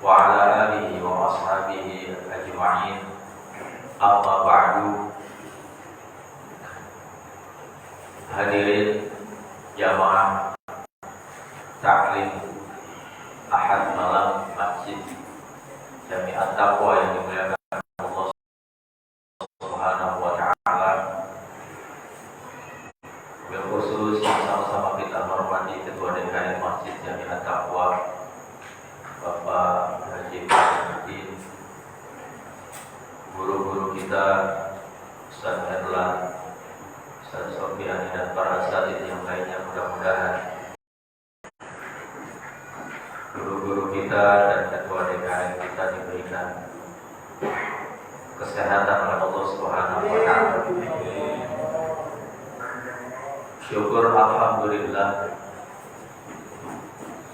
وعلى آله وأصحابه أجمعين. Amma ba'du. Hadirin jamaah taklim Ahad malam Masjid Jami'at Taqwa yang dimuliakan Allah Subhanahu wa Ta'ala, bil khusus yang sama-sama kita hormati Ketua DKM Masjid Jami'at Taqwa Bapak Haji Muhammad, guru-guru kita Ustaz Herlan, Ustaz Sofiani, dan para asatidz yang lainnya. Mudah-mudahan guru-guru kita dan ketua DKM kita diberikan kesehatan oleh Allah Subhanahu wa Ta'ala. Syukur alhamdulillah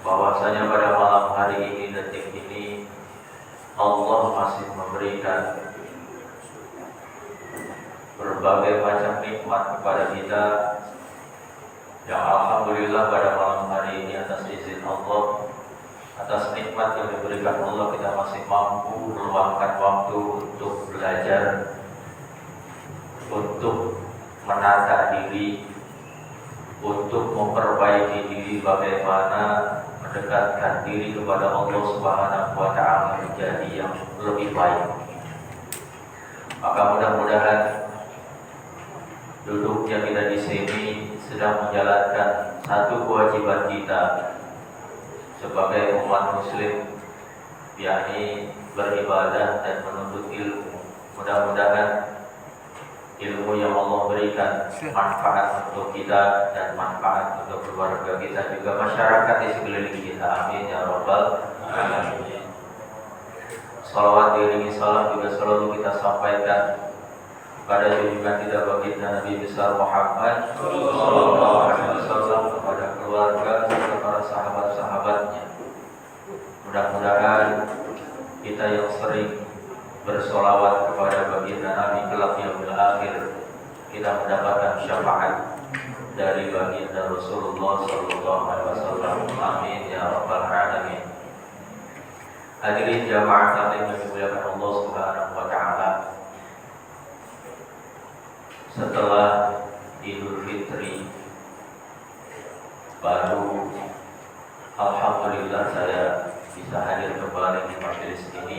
bahwasanya pada malam hari ini, detik ini, Allah masih memberikan berbagai macam nikmat kepada kita, yang alhamdulillah pada malam hari ini atas izin Allah, atas nikmat yang diberikan Allah, kita masih mampu meluangkan waktu untuk belajar, untuk menata diri, untuk memperbaiki diri, bagaimana mendekatkan diri kepada Allah Subhanahu wa Ta'ala menjadi yang lebih baik. Maka mudah-mudahan duduknya kita di sini sedang menjalankan satu kewajiban kita sebagai umat muslim, yakni beribadah dan menuntut ilmu. Mudah-mudahan ilmu yang Allah berikan manfaat untuk kita dan manfaat untuk keluarga kita, juga masyarakat di sekeliling kita. Amin ya rabbal alamin. Salawat diiringi salam juga selalu kita sampaikan pada junjungan kita baginda Nabi besar Muhammad sallallahu alaihi wasallam, kepada keluarga serta para sahabat-sahabatnya. Mudah-mudahan kita yang sering bersolawat kepada baginda Nabi kelak yaumil akhir, kita mendapatkan syafaat dari baginda Rasulullah sallallahu alaihi wasallam. Amin ya rabbal alamin. Hadirin jamaah taklim yang dimuliakan Allah Subhanahu wa Ta'ala, setelah Idul Fitri baru alhamdulillah saya bisa hadir kembali di majelis ini.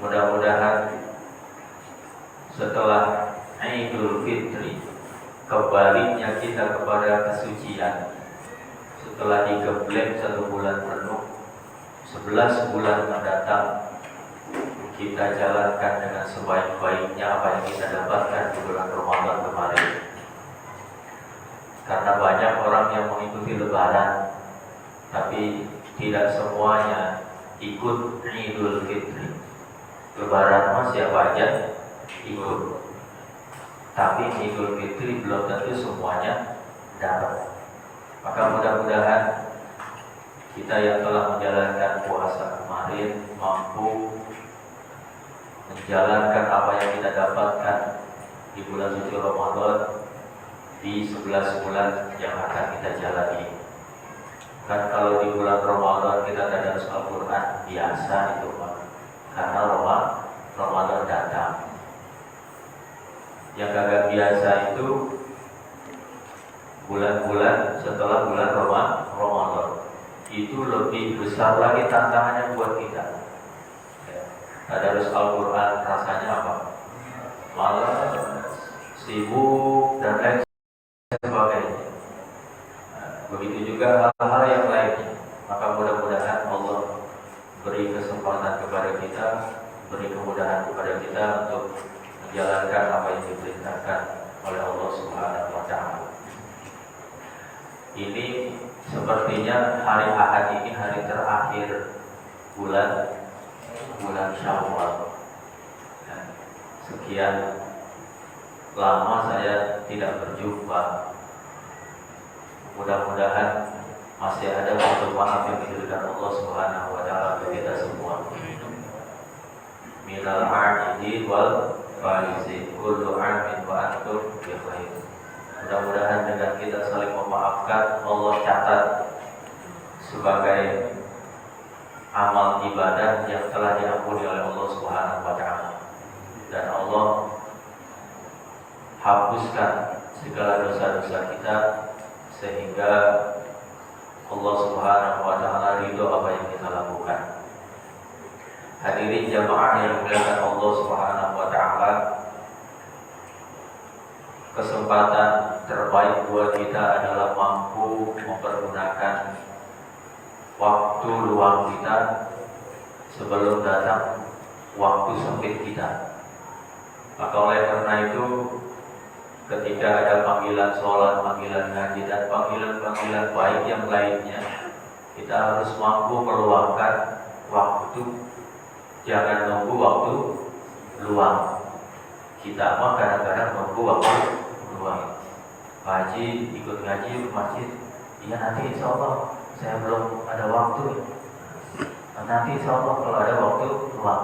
Mudah-mudahan setelah Idul Fitri kembalinya kita kepada kesucian, setelah digembleng 1 bulan penuh, 11 bulan mendatang kita jalankan dengan sebaik-baiknya apa yang kita dapatkan di bulan Ramadan kemarin. Karena banyak orang yang mengikuti Lebaran, tapi tidak semuanya ikut Idul Fitri. Lebaran mah siapa aja ikut, tapi Idul Fitri belum tentu semuanya dapat. Maka mudah-mudahan kita yang telah menjalankan puasa kemarin mampu menjalankan apa yang kita dapatkan di bulan suci Ramadan di 11 bulan yang akan kita jalani. Kan kalau di bulan Ramadan kita tadarus Al-Quran biasa itu Pak, karena Ramadan datang. Yang agak biasa itu bulan-bulan setelah bulan Ramadan, itu lebih besar lagi tantangannya buat kita. Tadarus Al-Quran rasanya apa? Malah sibuk dan lain sebagainya. Begitu juga hal-hal yang lainnya. Maka mudah-mudahan Allah beri kesempatan kepada kita, beri kemudahan kepada kita untuk menjalankan apa yang diperintahkan oleh Allah Subhanahu wa Ta'ala. Ini sepertinya hari Ahad ini hari terakhir bulan Syawal. Sekian lama saya tidak berjumpa. Mudah-mudahan masih ada bentuk maaf yang diberikan Allah Subhanahu wa Ta'ala bagi kita semua. Minal a'idin wal faizin, kullu amin wa antum bi khair. Mudah-mudahan dengan kita saling memaafkan, Allah catat sebagai amal ibadah yang telah diampuni oleh Allah Subhanahu wa taala. Dan Allah hapuskan segala dosa-dosa kita sehingga Allah Subhanahu wa taala ridho apa yang kita lakukan. Hadirin jamaah yang dimuliakan Allah Subhanahu wa taala, kesempatan terbaik buat kita adalah mampu mempergunakan waktu luang kita sebelum datang waktu sempit kita. Maka oleh karena itu, ketika ada panggilan sholat, panggilan ngaji, dan panggilan-panggilan baik yang lainnya, kita harus mampu meluangkan waktu. Jangan nunggu waktu luang. Kita mah kadang-kadang nunggu waktu luang. Pak Haji ikut ngaji ke masjid, iya nanti insya Allah saya belum ada waktu. Nanti insya Allah kalau ada waktu luang.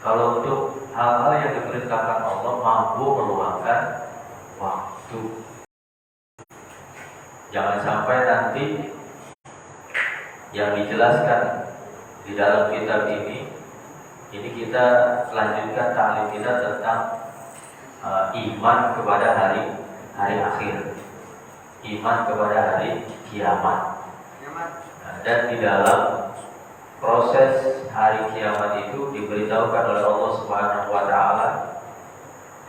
Kalau untuk hal-hal yang diperintahkan Allah, mampu meluangkan waktu. Jangan sampai nanti yang dijelaskan di dalam kitab ini kita lanjutkan ta'lim kita tentang iman kepada hari akhir, iman kepada hari kiamat. Dan di dalam proses hari kiamat itu diberitahukan oleh Allah Subhanahu wa taala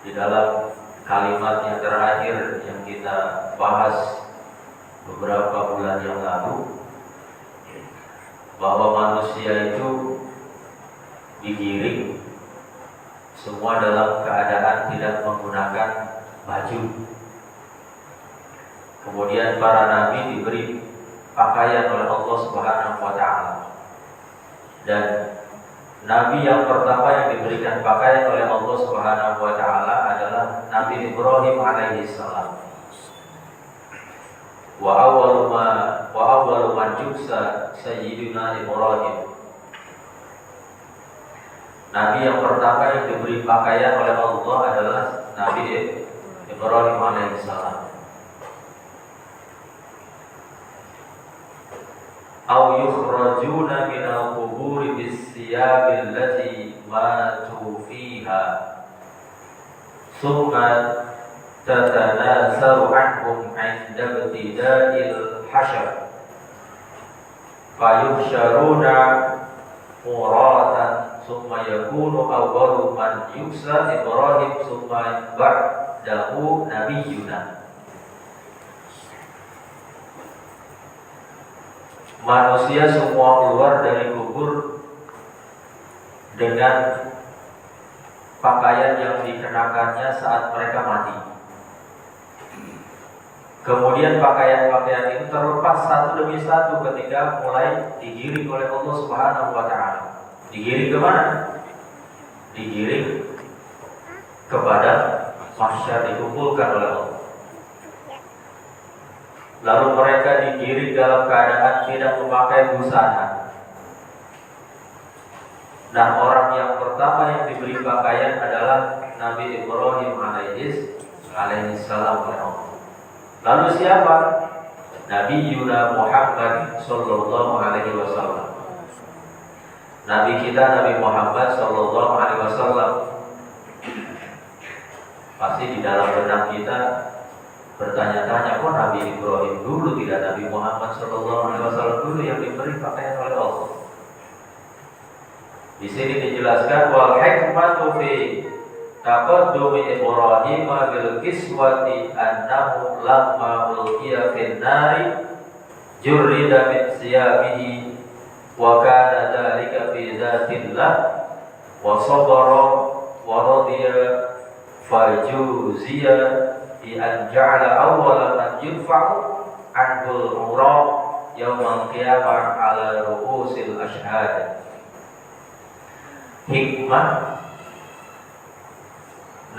di dalam kalimat yang terakhir yang kita bahas beberapa bulan yang lalu, bahwa manusia itu digiring semua dalam keadaan tidak menggunakan baju. Kemudian para nabi diberi pakaian oleh Allah Subhanahu wa taala. Dan nabi yang pertama yang diberikan pakaian oleh Allah Subhanahu wa taala adalah Nabi Ibrahim alaihi salam. Wa awwalu man juksa sayyidina Ibrahim. Nabi yang pertama yang diberi pakaian oleh Allah adalah Nabi Ibrahim alaihissalam. Aw yukhrajuna minal quburi bis-siyabil lati matu fiha summa tatanasaru anhum 'inda ibtida'il hasyr fayuhsyaruna muratan summa yakunu awwalu man yuksa Ibrahim summa ba'dahu nabiyyuna. Manusia semua keluar dari kubur dengan pakaian yang dikenakannya saat mereka mati. Kemudian pakaian-pakaian itu terlepas satu demi satu ketika mulai digiring oleh Allah Subhanahu wa taala. Digiring ke mana? Digiring kepada mahsyar, dikumpulkan oleh Allah. Lalu mereka digiring dalam keadaan tidak memakai busana. Nah, orang yang pertama yang diberi pakaian adalah Nabi Ibrahim alaihissalam oleh Allah. Lalu siapa? Nabi Yuna Muhammad sallallahu alaihi wasallam. Nabi kita Nabi Muhammad sallallahu alaihi wasallam. Pasti di dalam benak kita bertanya-tanya, kok Nabi Ibrahim dulu, tidak Nabi Muhammad sallallahu alaihi wasallam dulu yang diberi pakaian oleh Allah? Di sini dijelaskan wal hikmatu fi taqaddumi Ibrahim bil kiswati annahu lamma ulqiya fin nari jurrida min siyabihi wa kana dzalika fi dzatillah wa sabara wa radiya fajuziya bi an ja'ala awwala man yudfa'u anhul urab yaumal qiyamah ala ru'usil ashhad. Hikmah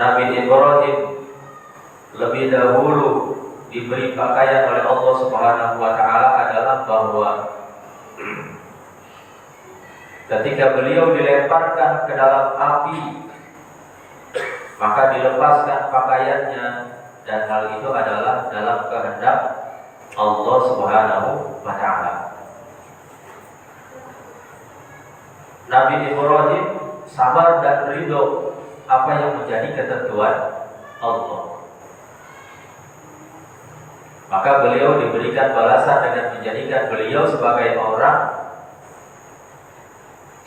Nabi Ibrahim lebih dahulu diberi pakaian oleh Allah Subhanahu wa taala adalah bahwa ketika beliau dilemparkan ke dalam api, maka dilepaskan pakaiannya, dan hal itu adalah dalam kehendak Allah Subhanahu wa taala. Nabi Ibrahim sabar dan ridho apa yang menjadi ketentuan Allah. Maka beliau diberikan balasan dengan menjadikan beliau sebagai orang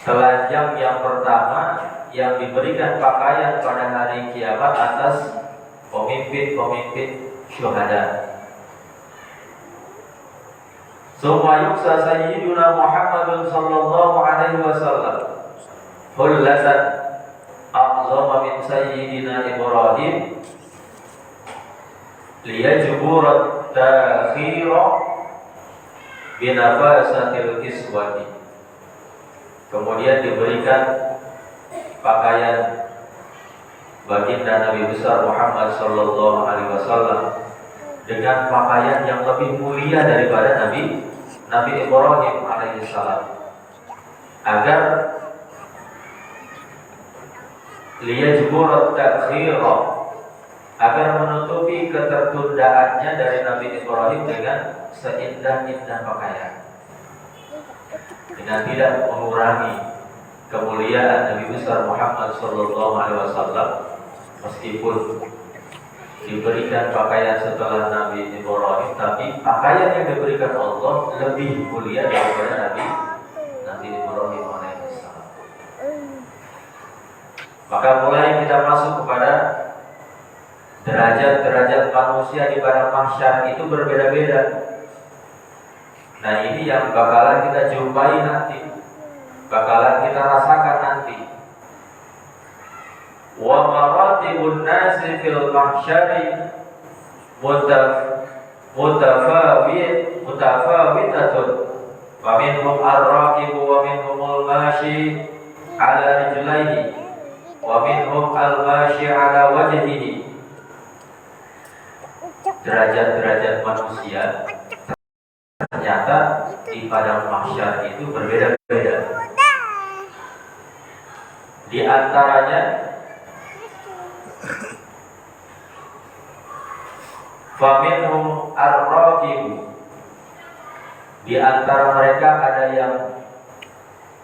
telanjang yang pertama yang diberikan pakaian pada hari kiamat atas pemimpin-pemimpin syuhada. Summa yuksa sayyiduna Muhammadun sallallahu alaihi wasallam hullatan a'zama min sayyidina Ibrahim liyajburat takhira binafasatil iswati. Kemudian diberikan pakaian baginda Nabi besar Muhammad sallallahu alaihi wasallam dengan pakaian yang lebih mulia daripada Nabi Ibrahim alaihissalam, agar liyajburat takhira, agar menutupi ketertundaannya dari Nabi Ibrahim dengan seindah-indah pakaian, dengan tidak mengurangi kemuliaan Nabi besar Muhammad sallallahu alaihi wasallam, meskipun diberikan pakaian setelah Nabi Ibrahim, tapi pakaian yang diberikan Allah lebih mulia daripada Nabi Ibrahim alaihissalam. Maka mulai kita masuk kepada derajat-derajat manusia di padang mahsyar itu berbeda-beda. Nah, ini yang bakalan kita jumpai nanti, bakalan kita rasakan nanti. Wa maratibun nasi fil mahsyari mutafawitatun, wa minhum ar-raqibu wa minhumul mashi ala rijlaihi wa minhum al-mashi ala wajhihi. Derajat-derajat manusia ternyata di padang mahsyar itu berbeda-beda. Di antaranya faminhum ar-raqibu, di antara mereka ada yang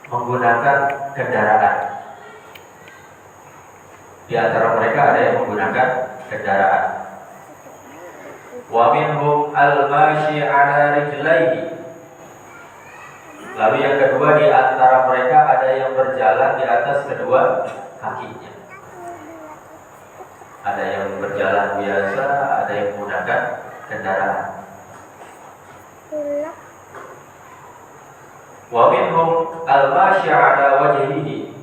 menggunakan kendaraan. Di antara mereka ada yang menggunakan kendaraan. Wa minhum al-mashi ala rijlaihi. Lalu yang kedua, di antara mereka ada yang berjalan di atas kedua kakinya. Ada yang berjalan biasa, ada yang menggunakan kendaraan. Wa minhum al-mashi ala wajhihi,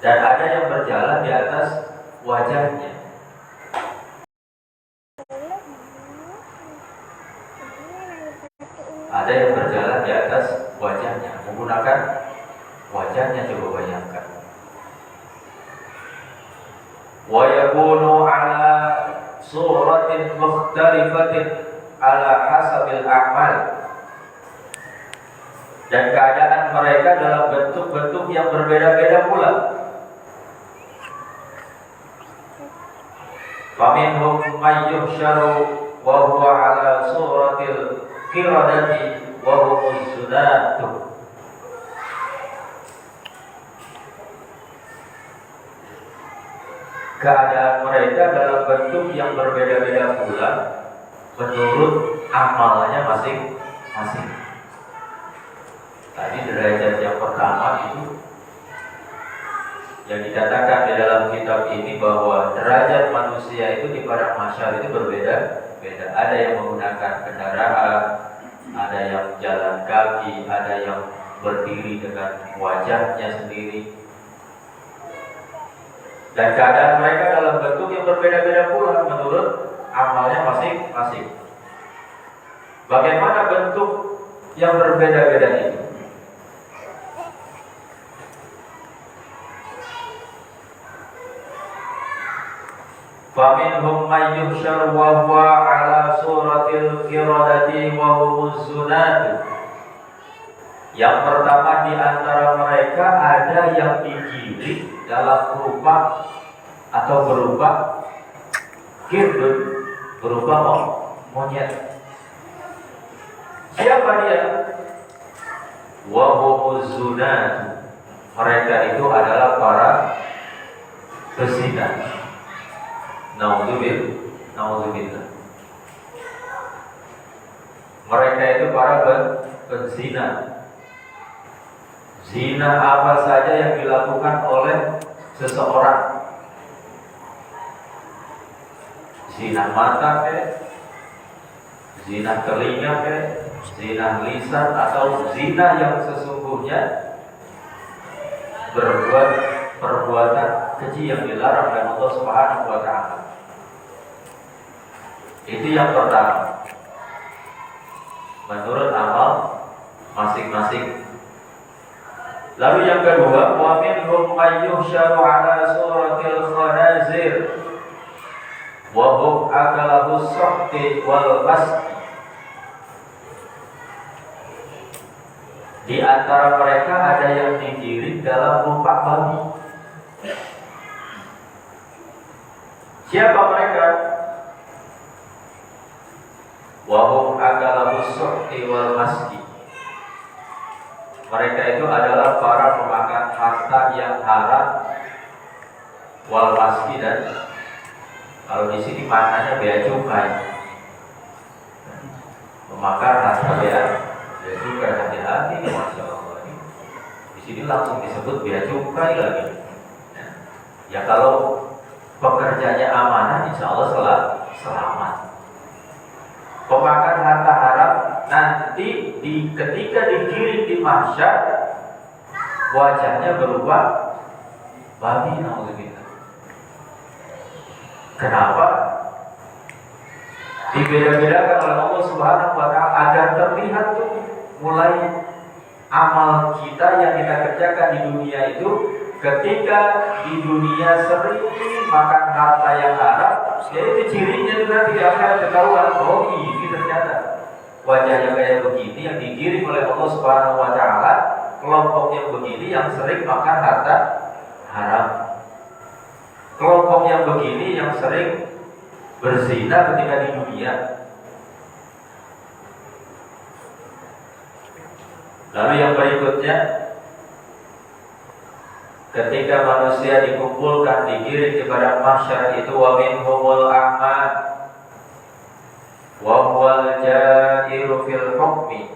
dan ada yang berjalan di atas wajahnya. Ada yang berjalan di atas wajahnya, menggunakan wajahnya, coba bayangkan. Wa yakunu ala suratin mukhtalifatin ala hasabil a'mal, dan keadaan mereka dalam bentuk-bentuk yang berbeda-beda pula. Faminhum may yuhsyaru wa huwa ala suratil qiradati wa humuz zunatu. Keadaan mereka dalam bentuk yang berbeda-beda pula menurut amalnya masing-masing. Tadi derajat yang pertama itu yang dikatakan di dalam kitab ini bahwa derajat manusia itu di padang mahsyar itu berbeda-beda. Ada yang menggunakan kendaraan, ada yang jalan kaki, ada yang berdiri dengan wajahnya sendiri. Dan keadaan mereka dalam bentuk yang berbeda-beda pula menurut amalnya masing-masing. Bagaimana bentuk yang berbeda-beda itu? Faminhum may yuhsyar wa huwa ala suratil qiradati wa humuz zunat. Yang pertama, di antara mereka ada yang digiring dalam rupa atau berupa kirdun, berupa monyet. Siapa dia? Wa humuz zunat. mereka itu adalah para pezina. Naudzubillah. Mereka itu para pezina. Zina apa saja yang dilakukan oleh seseorang. Zina mata zina telinga zina lisan, atau zina yang sesungguhnya berbuat perbuatan keji yang dilarang oleh Allah Subhanahu wa Ta'ala. Itu yang pertama, menurut amal masing-masing. Lalu yang kedua, wa minhum may yuhsyaru ala suratil khanazir wa hum akalahu suhti wal basqi. Di antara mereka ada yang digiring dalam rupa babi. Siapa mereka? Wa hum akalahu suhti wal basqi. Mereka itu adalah para pemakan harta yang haram, wal basqi, dan kalau di sini maknanya bea cukai. Pemakan harta bea cukai, hati-hati, masya Allah. Di sini langsung disebut bea cukai lagi. Ya kalau pekerjanya amanah, insya Allah selamat. Pemakan harta haram nanti ketika digiring di mahsyar, wajahnya berubah babi, naudzubillah. Kenapa? Dibeda-bedakan oleh Allah Subhanahu wa Ta'ala agar terlihat tuh mulai amal kita yang kita kerjakan di dunia itu. Ketika di dunia sering makan harta yang haram, yaitu cirinya itu nanti akan ketahuan, oh ini ternyata wajahnya kayak begini yang digiring oleh Allah Subhanahu wa Ta'ala, kelompok yang begini yang sering makan harta haram, kelompok yang begini yang sering berzina ketika di dunia. Lalu yang berikutnya, ketika manusia dikumpulkan digiring kepada mahsyar itu, wa minhumul a'ma wa huwal jairu fil hukmi.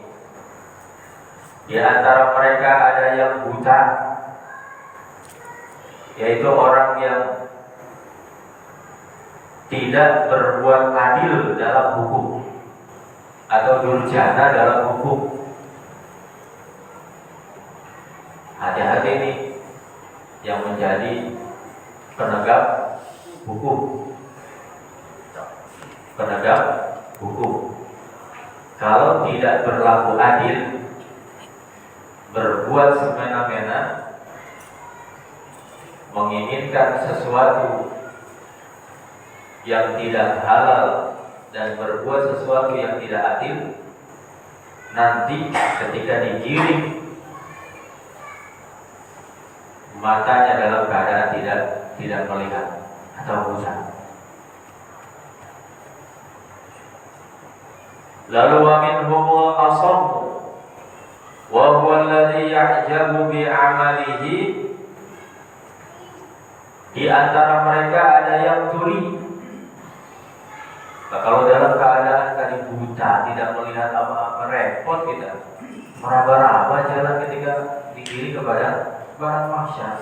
Di antara mereka ada yang buta, yaitu orang yang tidak berbuat adil dalam hukum atau durjana dalam hukum. Hati-hati ini yang menjadi penegak hukum. Penegak hukum, kalau tidak berlaku adil, berbuat semena-mena, menginginkan sesuatu yang tidak halal dan berbuat sesuatu yang tidak adil, nanti ketika digiring matanya dalam keadaan tidak melihat atau buta. Lalu wa minhumul asammu wa huwa alladhi ya'jabu bi 'amalihi. Di antara mereka ada yang tuli. Nah, kalau dalam keadaan tadi buta, tidak melihat apa-apa, repot kita. Meraba-raba jalan ketika digiring kepada barang mahsyar.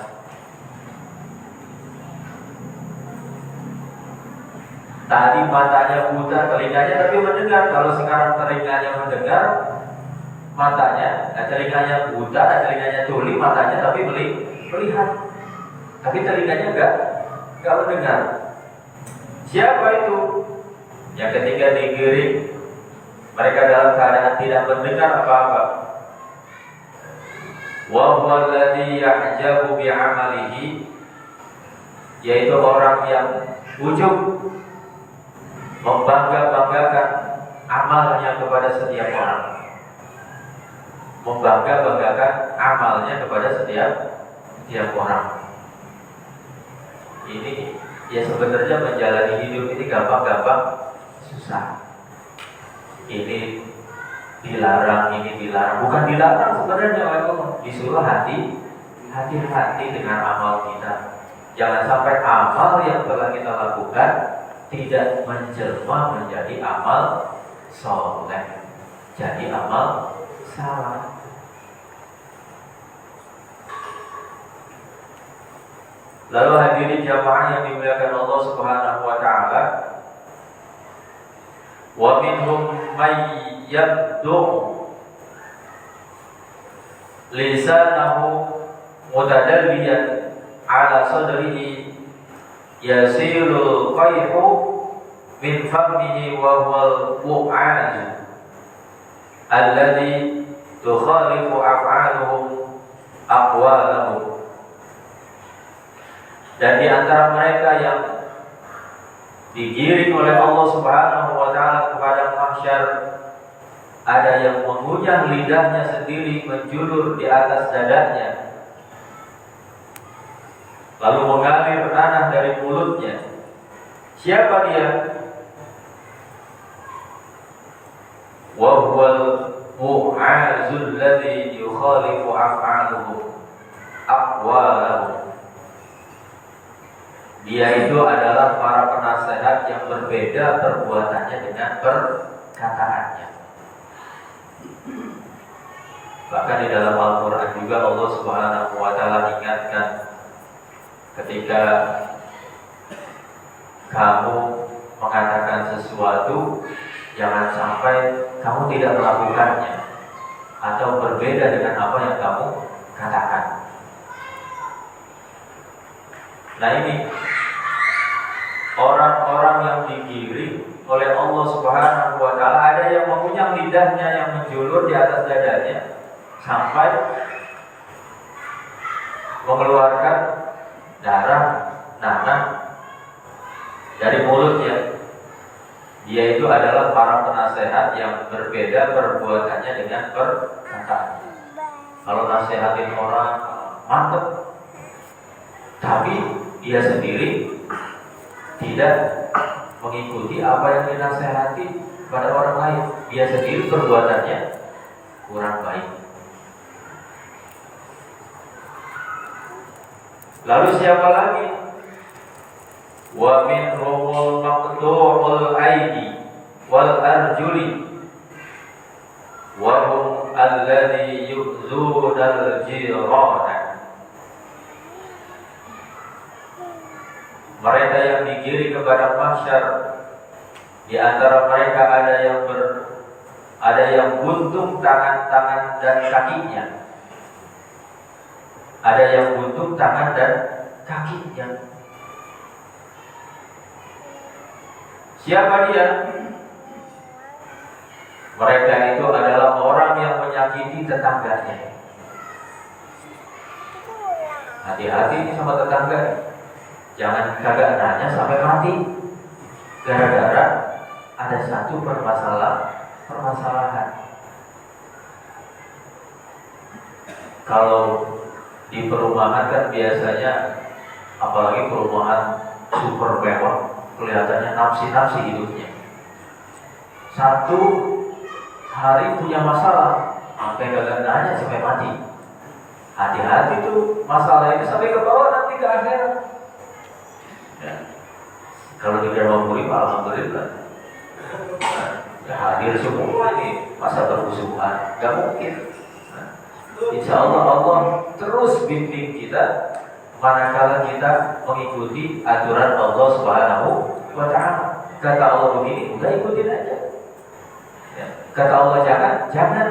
Tadi matanya buta, telinganya tapi mendengar. Kalau sekarang telinganya mendengar, matanya, telinganya buta, telinganya tuli, matanya tapi melihat. Tapi telinganya enggak mendengar. Siapa itu? Yang ketika digiring, mereka dalam keadaan tidak mendengar apa-apa. Wa huwa alladhi ya'jabu bi 'amalihi, yaitu orang yang ujub, membangga-banggakan amalnya kepada setiap orang. Membangga-banggakan amalnya kepada setiap orang. Ini ya sebenarnya menjalani hidup ini gampang-gampang, susah. Ini dilarang, bukan dilarang sebenarnya oleh Allah, disuruh hati-hati. hati-hati dengan amal kita. Jangan sampai amal yang telah kita lakukan tidak menjelma menjadi amal soleh, jadi amal salah. Lalu hadirin jamaah yang dimuliakan Allah Subhanahu wa taala, wa minhum may yabdu lisanahu mutadalliyan ala sadrihi yasirul qayhu min famihi wa huwal wu'ad alladhi tukhalifu af'aluhum aqwalahum. Dan di antara mereka yang digiring oleh Allah Subhanahu wa taala kepada mahsyar, ada yang mengunyah lidahnya sendiri menjulur di atas dadanya, lalu mengalir tanah dari mulutnya. Siapa dia? Wa huwal mu'azul ladzi yukhalifu af'aluhu aqwalahu. Dia itu adalah para penasehat yang berbeda perbuatannya dengan perkataannya. Bahkan di dalam Al-Quran juga Allah Subhanahu wa taala ingatkan, ketika kamu mengatakan sesuatu, jangan sampai kamu tidak melakukannya atau berbeda dengan apa yang kamu katakan. Nah, ini orang-orang yang digiring oleh Allah Subhanahu wa taala, ada yang mengunyah lidahnya yang menjulur di atas dadanya sampai mengeluarkan darah, nanah dari mulutnya. Dia itu adalah para penasehat yang berbeda perbuatannya dengan perkataan. Kalau nasihatin orang mantep, tapi dia sendiri tidak mengikuti apa yang dinasehati pada orang lain, dia sendiri perbuatannya kurang baik. Lalu siapa lagi? Wa minhumul maqtu'ul aidi wal arjuli wa hum alladhi yu'zunal jirana. Mereka yang digiring kepada mahsyar, di antara mereka ada yang buntung tangan-tangan dan kakinya. Ada yang buntung tangan dan kakinya. Siapa dia? Mereka itu adalah orang yang menyakiti tetangganya. Hati-hati sama tetangga. Jangan kagak nanya sampai mati gara-gara ada satu permasalahan. Kalau di perumahan kan biasanya, apalagi perumahan super mewah, kelihatannya nafsi hidupnya. Satu hari punya masalah, sampai kagak nanya sampai mati. Hati-hati tuh, masalah ini sampai ke bawah nanti ke akhirat. Ya. Kalau di dalam murid, alhamdulillah, ya hadir semua ini, masa bermusuhan, gak mungkin. Insya Allah terus bimbing kita manakala kita mengikuti aturan Allah Subhanahu wa taala. Kata Allah begini, udah ikutin aja. Ya. Kata Allah jangan.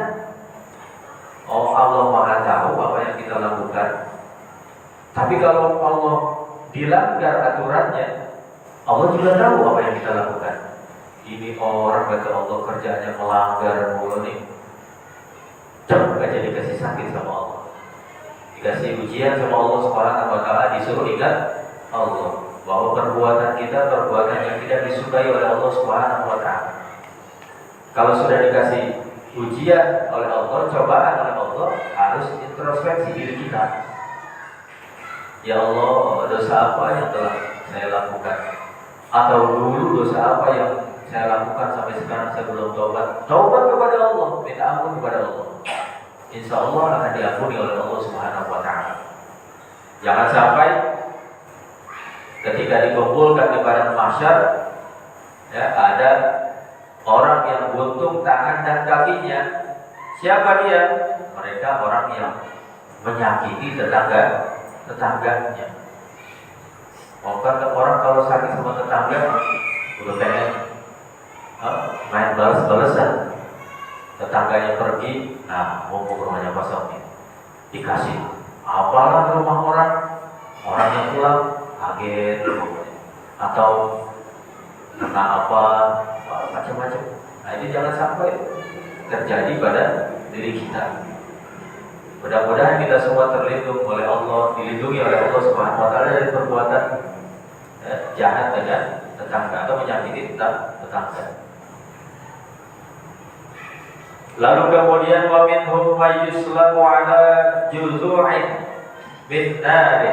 Oh, Allah Maha tahu apa yang kita lakukan. Tapi kalau Allah dilanggar aturannya, Allah juga tahu apa yang kita lakukan. Ini orang kata Allah kerjanya melanggar mulu nih, cepet aja dikasih sakit sama Allah, dikasih ujian sama Allah Subhanahu wa taala, disuruh ingat Allah bahwa perbuatan kita perbuatan yang tidak disukai oleh Allah Subhanahu wa taala. Kalau sudah dikasih ujian oleh Allah, cobaan oleh Allah, harus introspeksi diri kita. Ya Allah, dosa apa yang telah saya lakukan? Atau dulu dosa apa yang saya lakukan sampai sekarang saya belum taubat? Taubat kepada Allah, minta ampun kepada Allah. Insya Allah akan diampuni oleh Allah Subhanahu wa taala. Jangan sampai ketika dikumpulkan di padang mahsyar, ya, ada orang yang buntung tangan dan kakinya. Siapa dia? Mereka orang yang menyakiti tetangganya. Kan orang kalau sakit sama tetangga udah pengen main balas-balasan. Tetangganya pergi, nah mau ke rumahnya kosong nih, dikasih apalah ke rumah orang yang pulang kaget atau kena apa macam-macam. Nah ini jangan sampai terjadi pada diri kita. Mudah-mudahan kita semua terlindung oleh Allah, dilindungi oleh Allah Subhanahu wa taala dari perbuatan jahat dengan tetangga atau menyakiti tetangga. Lalu kemudian wa minhum may yuslamu ala juzu'in min nar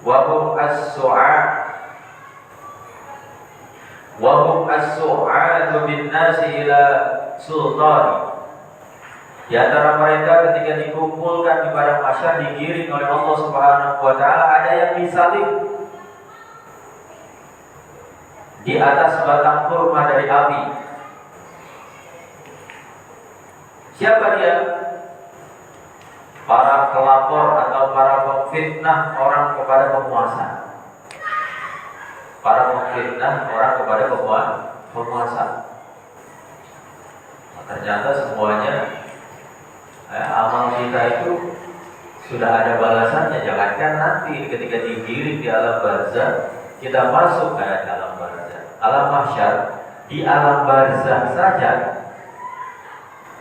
wa hum as-su'atu bin nasi ila sultani. Di antara mereka ketika dikumpulkan di padang mahsyar digiring oleh Allah Subhanahu wa taala, ada yang disalib di atas batang kurma dari api. Siapa dia? Para pelapor atau para pemfitnah orang kepada penguasa. Para pemfitnah orang kepada penguasa. Nah, ternyata semuanya amal kita itu sudah ada balasannya. Jangankan nanti ketika digiring di alam barzah, kita masuk ke alam barzah, alam mahsyar, di alam barzah saja.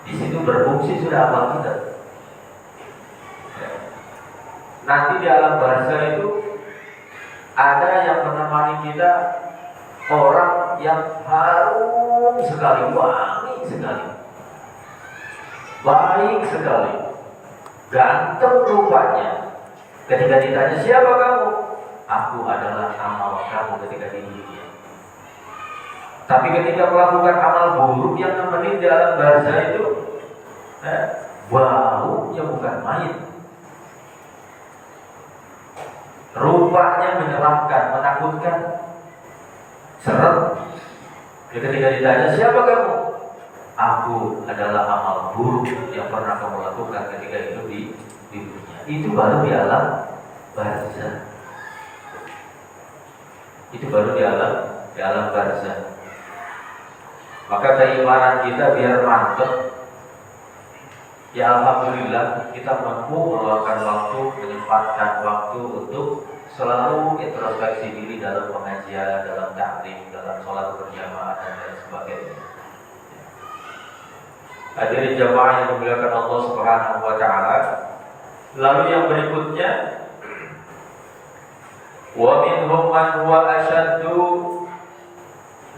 Di situ berfungsi sudah amal kita. Nanti di alam barzah itu ada yang menemani kita, orang yang harum sekali, wangi sekali, baik sekali, ganteng rupanya. Ketika ditanya siapa kamu, aku adalah amal kamu ketika di dunia. Tapi ketika melakukan amal buruk yang nemenin di alam barzah itu, baunya bukan main, rupanya menyeramkan, menakutkan, serem. Ketika ditanya siapa kamu, aku adalah amal buruk yang pernah kamu lakukan ketika hidup di dunia. Itu baru di alam barzah. Itu baru di alam barzah. Maka keimanan kita biar mantap. Ya alhamdulillah kita mampu meluangkan waktu, menyempatkan waktu untuk selalu introspeksi diri dalam pengajian, dalam taklim, dalam sholat berjamaah dan lain sebagainya. Hadirin jamaah yang dimuliakan Allah Subhanahu wa taala. Lalu yang berikutnya, wa minhum man huwa ashaddu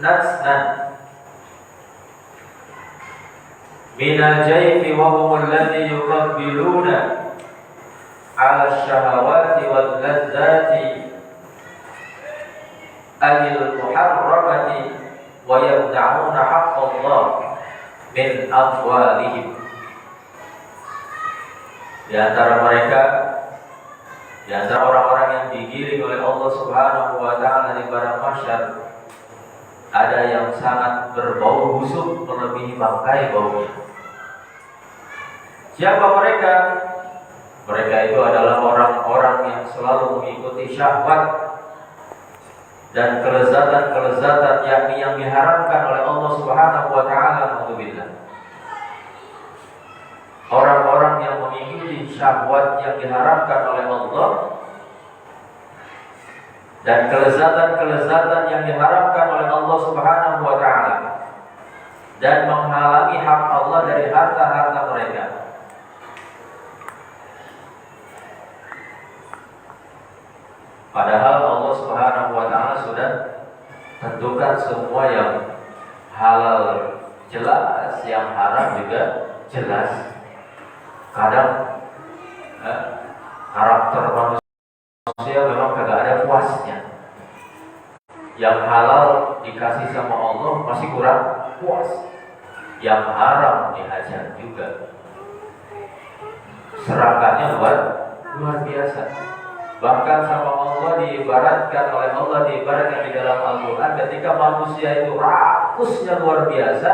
nasnan minal jayfi wa humul ladzi yuqabbiluna 'ala syahawati wal ladzati anil muharramati wa yamna'una haqqallah min amwalihim. Di antara mereka, di antara orang-orang yang digiring oleh Allah Subhanahu wa taala di padang mahsyar, ada yang sangat berbau busuk melebihi bangkai baunya. Siapa mereka? Mereka itu adalah orang-orang yang selalu mengikuti syahwat dan kelezatan-kelezatan yakni yang diharamkan oleh Allah Subhanahu wa taala. Alhamdulillah. Orang-orang yang mengikuti syahwat yang diharamkan oleh Allah dan kelezatan-kelezatan yang diharamkan oleh Allah Subhanahu wa taala dan menghalangi hak Allah dari harta-harta mereka. Padahal Allah Subhanahu wa taala sudah tentukan semua yang halal jelas, yang haram juga jelas. Kadang karakter manusia memang kagak ada puasnya. Yang halal dikasih sama Allah masih kurang puas. Yang haram dihajar juga. Serangannya luar biasa. Bahkan sama Allah diibaratkan oleh Allah, diibaratkan di dalam Al-Quran, ketika manusia itu rakusnya luar biasa,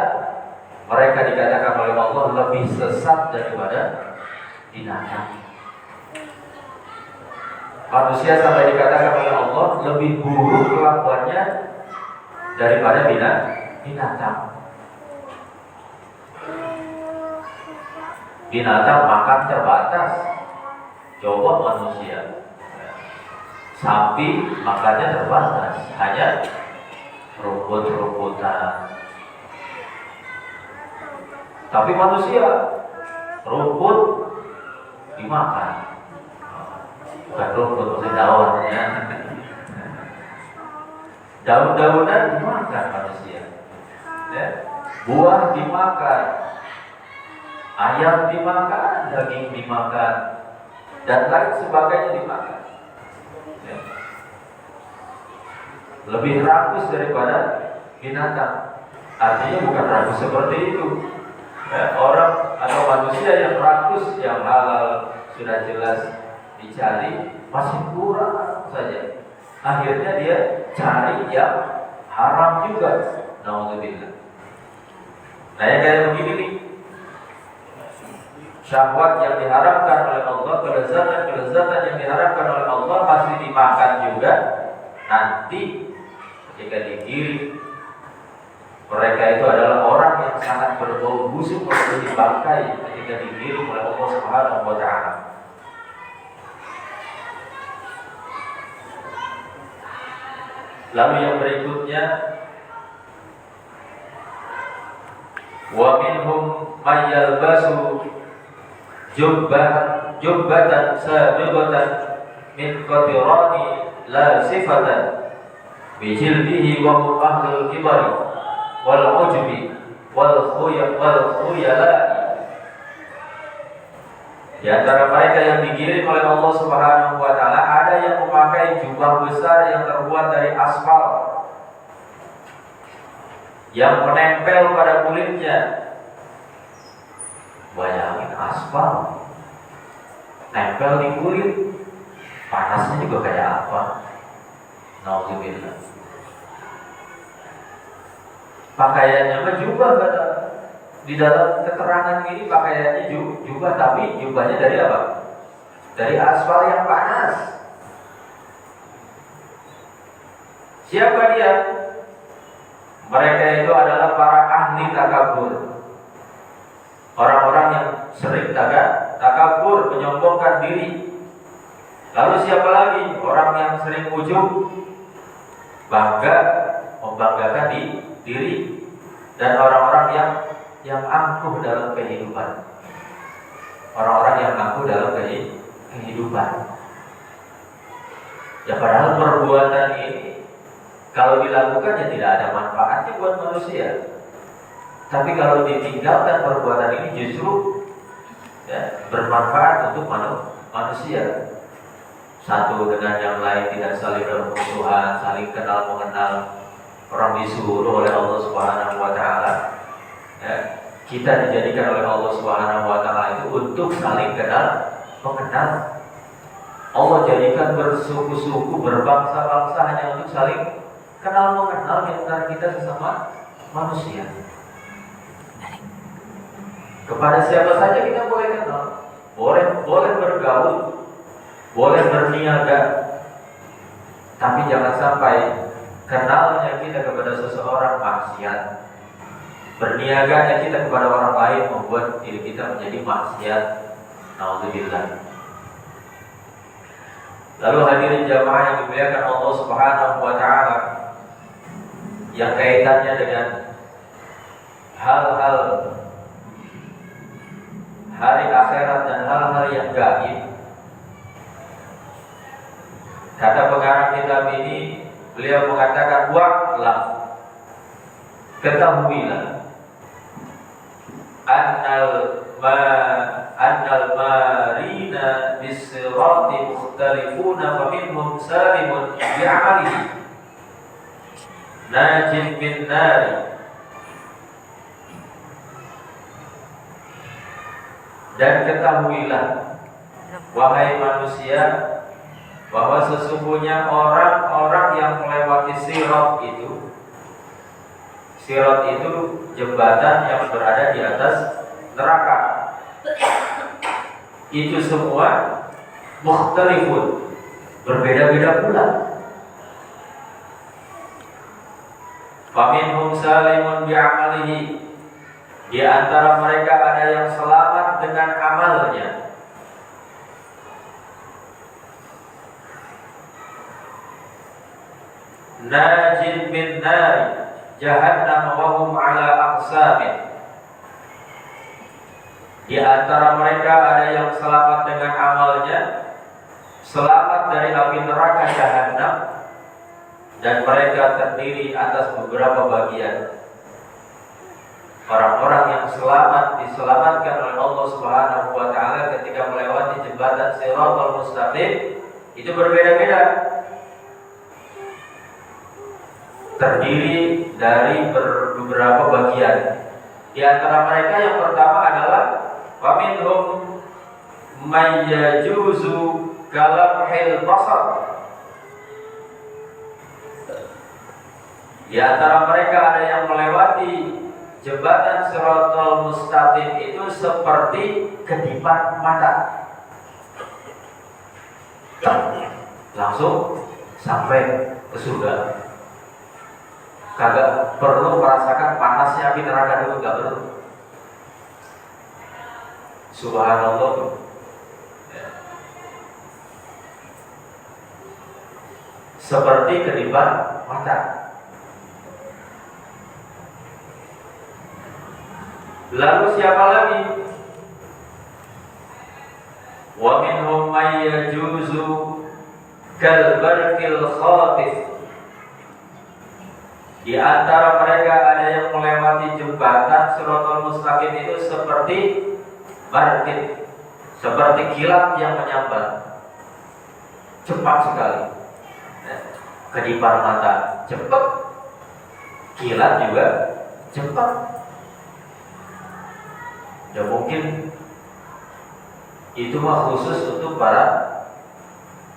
mereka dikatakan oleh Allah lebih sesat daripada binatang. Manusia sampai dikatakan oleh Allah lebih buruk kelakuannya daripada binatang. Binatang makan terbatas, coba manusia. Sapi makannya terbatas, hanya rumput-rumputan. Tapi manusia rumput dimakan, bukan rumput, maksudnya daunnya. Daun-daunan dimakan manusia, ya. Buah dimakan, ayam dimakan, daging dimakan, dan lain sebagainya dimakan. Ya. Lebih rakus daripada binatang. Artinya bukan rakus seperti itu. Ya, orang atau manusia yang rakus, yang halal sudah jelas dicari, masih kurang saja. Akhirnya dia cari yang haram juga. Nauzubillah. Nah, yang kayak begini nih, syahwat yang diharapkan oleh Allah, kelezatan yang diharapkan oleh Allah pasti dimakan juga. Nanti ketika digiring, mereka itu adalah orang yang sangat berbau busuk untuk dibangkai ketika digiring oleh Allah Subhanahu wa Ta'ala. Lalu yang berikutnya, wa minhum may yalbasu jubbatan sabiqatan min qatirani la sifatan bi jildihi wa hum ahlul kibari wal ujbi wal khuyala. Di antara mereka yang digiring oleh Allah Subhanahu wa Ta'ala, ada yang memakai jubah besar yang terbuat dari aspal yang menempel pada kulitnya. Bayangin aspal nempel di kulit, panasnya juga kayak apa? Nauzubillah. Pakaiannya mah jubah, kata di dalam keterangan ini, pakaiannya jubah, tapi jubahnya dari apa? Dari aspal yang panas. Siapa dia? Mereka itu adalah para ahli takabur, orang-orang yang sering takabur, menyombongkan diri. Lalu siapa lagi? Orang yang sering ujub, bangga, membanggakan diri, dan orang-orang yang angkuh dalam kehidupan. Orang-orang yang angkuh dalam kehidupan. Ya, padahal perbuatan ini kalau dilakukan ya tidak ada manfaatnya buat manusia. Tapi kalau ditinggalkan perbuatan ini justru ya, bermanfaat untuk manusia. Satu dengan yang lain tidak saling bermusuhan, saling kenal mengenal. Orang disuruh oleh Allah Subhanahu wa Ta'ala, ya, kita dijadikan oleh Allah Subhanahu wa Ta'ala itu untuk saling kenal mengenal. Allah jadikan bersuku-suku, berbangsa-bangsa hanya untuk saling kenal mengenal di antara kita sesama manusia. Kepada siapa saja kita boleh kenal, boleh bergaul, boleh berniaga, tapi jangan sampai kenalnya kita kepada seseorang maksiat, berniaganya kita kepada orang lain membuat diri kita menjadi maksiat. Nauzubillah. Lalu hadirin jamaah yang dimuliakan Allah Subhanahu wa Ta'ala, yang kaitannya dengan hal-hal hari akhirat dan hal-hal yang gaib. Kata pengarang kitab ini, beliau mengatakan, wa'lam, ketahuilah, annal marina bis-sirati mukhtalifuna fa minhum salimun bi'amalihi najin min nari. Dan ketahuilah, wahai manusia, bahwa sesungguhnya orang-orang yang melewati sirat itu jembatan yang berada di atas neraka, itu semua mukhtalifun, berbeda-beda pula. Faminhum salimun bi'amalihi, di antara mereka ada yang selamat dengan amalnya. Najin min nari jahannam wa hum ala aqsamin, di antara mereka ada yang selamat dengan amalnya, selamat dari api neraka jahannam, dan mereka terdiri atas beberapa bagian. Orang-orang yang selamat diselamatkan oleh Allah Subhanahu wa taala ketika melewati jembatan Shiratal Mustaqim itu berbeda-beda, terdiri dari beberapa bagian. Di antara mereka yang pertama adalah waminhum mayyajuzu kalamhil basar. Di antara mereka ada yang melewati jembatan Shiratal Mustaqim itu seperti kedipan mata, langsung sampai ke surga. Kagak perlu merasakan panasnya api neraka dulu, gak perlu. Subhanallah. Seperti kedipan mata. Lalu siapa lagi? Wa minhum may yajuzu kal barqil khatif. Di antara mereka ada yang melewati jembatan Shiratal Mustaqim itu seperti barqin, seperti kilat yang menyambar, cepat sekali. Kedipan mata cepat, kilat juga cepat. Ya mungkin itu mah khusus untuk para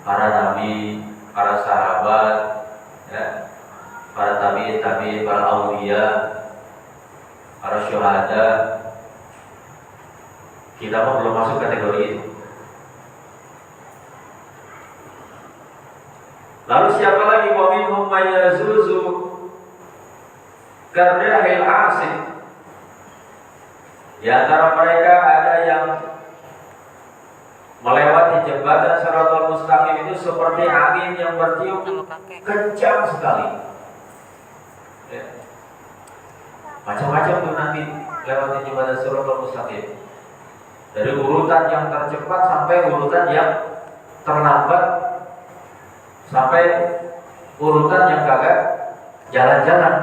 nabi, para sahabat, ya, para tabi'in, para aulia, para syuhada. Kita mah belum masuk kategori itu. Lalu siapa lagi? Wa minhum may yazuzu karrihil 'asif. Di antara mereka ada yang melewati jembatan Shiratal Mustaqim itu seperti angin yang bertiup kencang sekali. Ya. Macam-macam tuh nanti lewati jembatan Shiratal Mustaqim. Dari urutan yang tercepat sampai urutan yang terlambat, sampai urutan yang kagak jalan-jalan.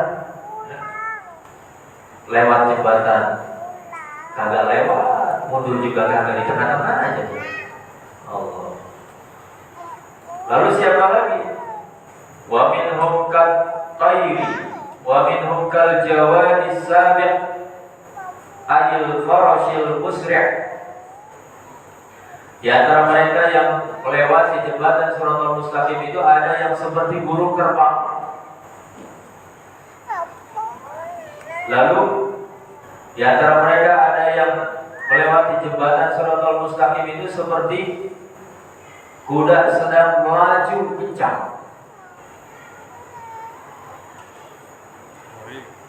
Lewat jembatan kagak lewat, mundur juga kagak, di tengah-tengah aja. Allah. Lalu siapa lagi? Wa minhum kat tayri wa minhum kal jawadi sabiq ayil farashil musri'. Di antara mereka yang melewati jembatan Shiratal Mustaqim itu ada yang seperti burung terbang. Lalu di antara mereka ada yang melewati jembatan Shiratal Mustaqim itu seperti kuda sedang melaju kencang.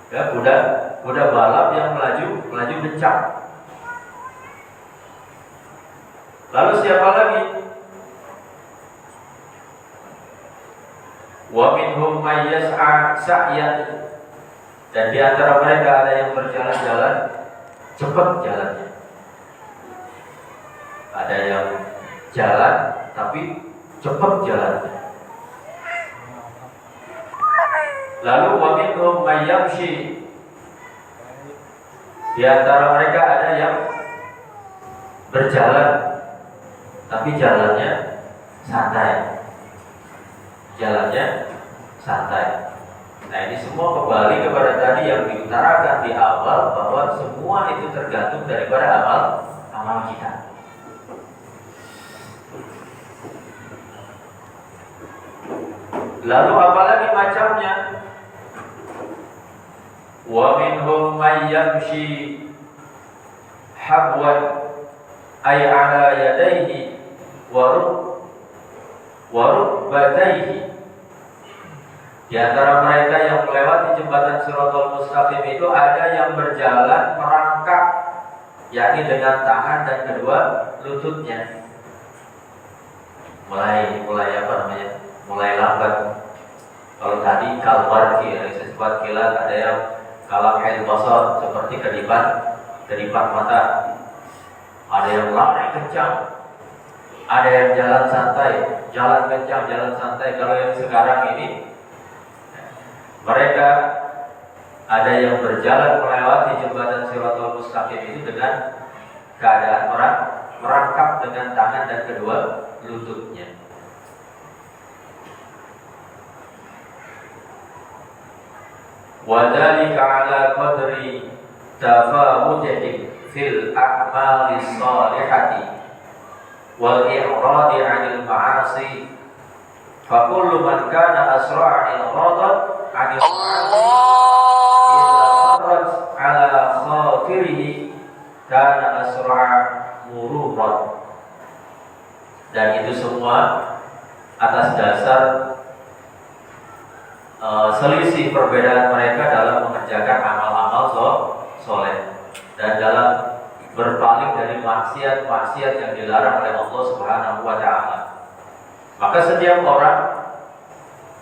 Ya, kuda balap yang melaju kencang. Lalu siapa lagi? Wa minhum may yas'a sa'yan. Dan di antara mereka ada yang berjalan-jalan cepat jalannya. Ada yang jalan tapi cepat jalannya. Lalu wa minhum may yamshi. Di antara mereka ada yang berjalan tapi jalannya santai. Jalannya santai. Nah, ini semua kembali kepada tadi yang diutarakan di awal, bahwa semua itu tergantung daripada amal kita. Lalu apalagi macamnya? Wa minhum may yamshi habwan ay ala yadayhi wa rukbatayhi. Di antara mereka yang melewati jembatan Shiratal Mustaqim itu ada yang berjalan merangkak, yakni dengan tangan dan kedua lututnya. Mulai lambat. Kalau tadi kalbarki, sifat kilat, ada yang kalamhil basar, seperti kedipan mata. Ada yang lari kencang, ada yang jalan santai, jalan kencang, jalan santai. Kalau yang sekarang ini, mereka ada yang berjalan melewati jembatan Shiratal Mustaqim itu dengan keadaan orang merangkap dengan tangan dan kedua lututnya. Wa dzalika ala qadri tafawutihim fil a'malis salihati wal i'radi 'anil ma'asi. Fa kullu man kana asra'a i'radan 'anil ma'asi idza marrat 'ala khatirihi kana asra'a mururan. Dan itu semua atas dasar selisih perbedaan mereka dalam mengerjakan amal-amal soleh dan dalam berpaling dari maksiat-maksiat yang dilarang oleh Allah Subhanahu wa Ta'ala. Maka setiap orang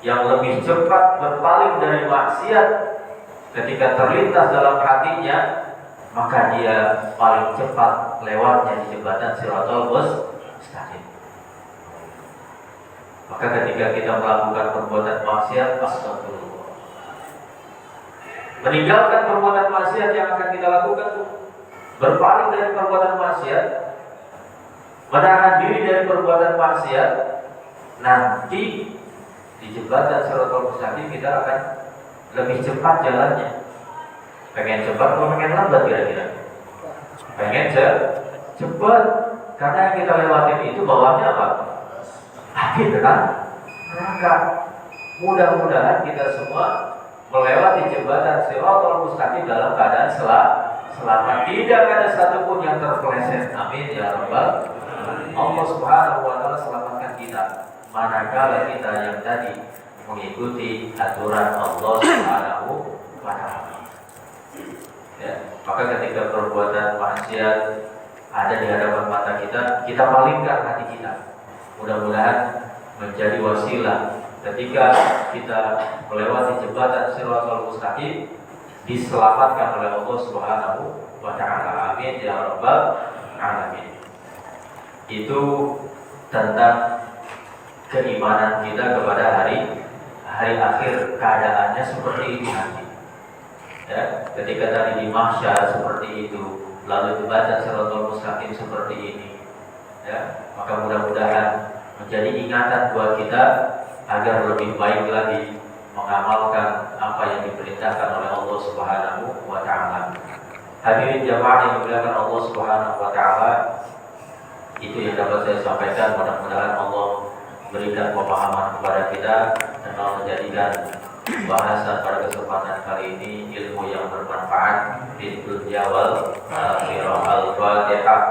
yang lebih cepat berpaling dari maksiat ketika terlintas dalam hatinya, maka dia paling cepat lewatnya di jembatan Shiratal Mustaqim. Maka ketika kita melakukan perbuatan maksiat, astagfirullah, meninggalkan perbuatan maksiat yang akan kita lakukan, berpaling dari perbuatan maksiat, menahan diri dari perbuatan maksiat, nanti di jembatan Shiratal Mustaqim kita akan lebih cepat jalannya. Pengen cepat atau pengen lambat kira-kira? Pengen cepat, karena yang kita lewatin itu bawahnya apa? Api neraka. Mudah-mudahan kita semua melewati jembatan Shiratal Mustaqim dalam keadaan selamat. Tidak ada satupun yang terpeleset. Amin ya rabbal alamin. Allah Subhanahu wa Ta'ala selamatkan kita. Manakala kita yang tadi mengikuti aturan Allah Subhanahu wa Ta'ala. Ya, maka ketika perbuatan maksiat ada di hadapan mata kita, kita palingkan hati kita. Mudah-mudahan menjadi wasilah ketika kita melewati jembatan Shiratal Mustaqim diselamatkan oleh Allah Subhanahu wa Ta'ala. Amin ya rabbal alamin. Itu tentang keimanan kita kepada hari akhir, keadaannya seperti itu nanti. Ya, ketika tadi di mahsyar seperti itu, lalu jembatan Shiratal Mustaqim seperti ini. Ya, maka mudah-mudahan menjadi ingatan buat kita agar lebih baik lagi mengamalkan apa yang diperintahkan oleh Allah Subhanahu wa Ta'ala. Hadirin jamaah yang dimuliakan Allah Subhanahu wa Ta'ala, itu yang dapat saya sampaikan. Mudah-mudahan Allah berikan pemahaman kepada kita dan Allah menjadikan bahasan pada kesempatan kali ini ilmu yang bermanfaat di dunia wal akhirah. Al-Fatihah.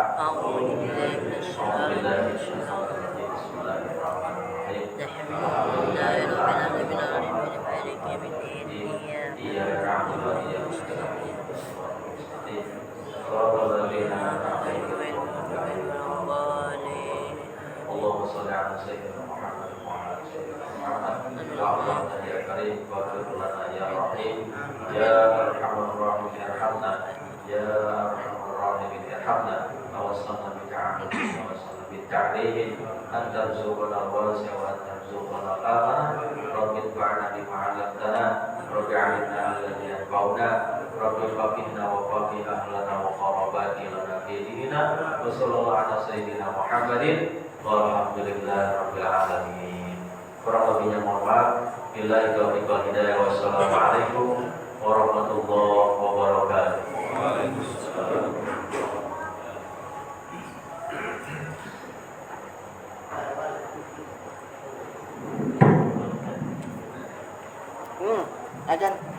Allahumma shalli ala sayyidina Muhammad wa ala ali sayyidina Muhammad. Ya Karim wa lana ya Rahim ya Arhamar Rahimin irhamna ya Arhamar Rahimin irhamna tawassalna bika tawassalna bita'lihin anta rizqana wasi'a wa anta rizqana amana rabbi ba'na bima 'allamtana rabbi 'allimna alladhi yanfa'una rabbi faqihna wa faqih ahlana wa qarabati lana fi dinina wa sallallahu ala sayyidina Muhammadin walhamdulillahi rabbil alamin. Kurang lebihnya mohon maaf. Billahi taufiq wal hidayah. Wassalamualaikum warahmatullahi wabarakatuh. Waalaikumsalam. Ajan.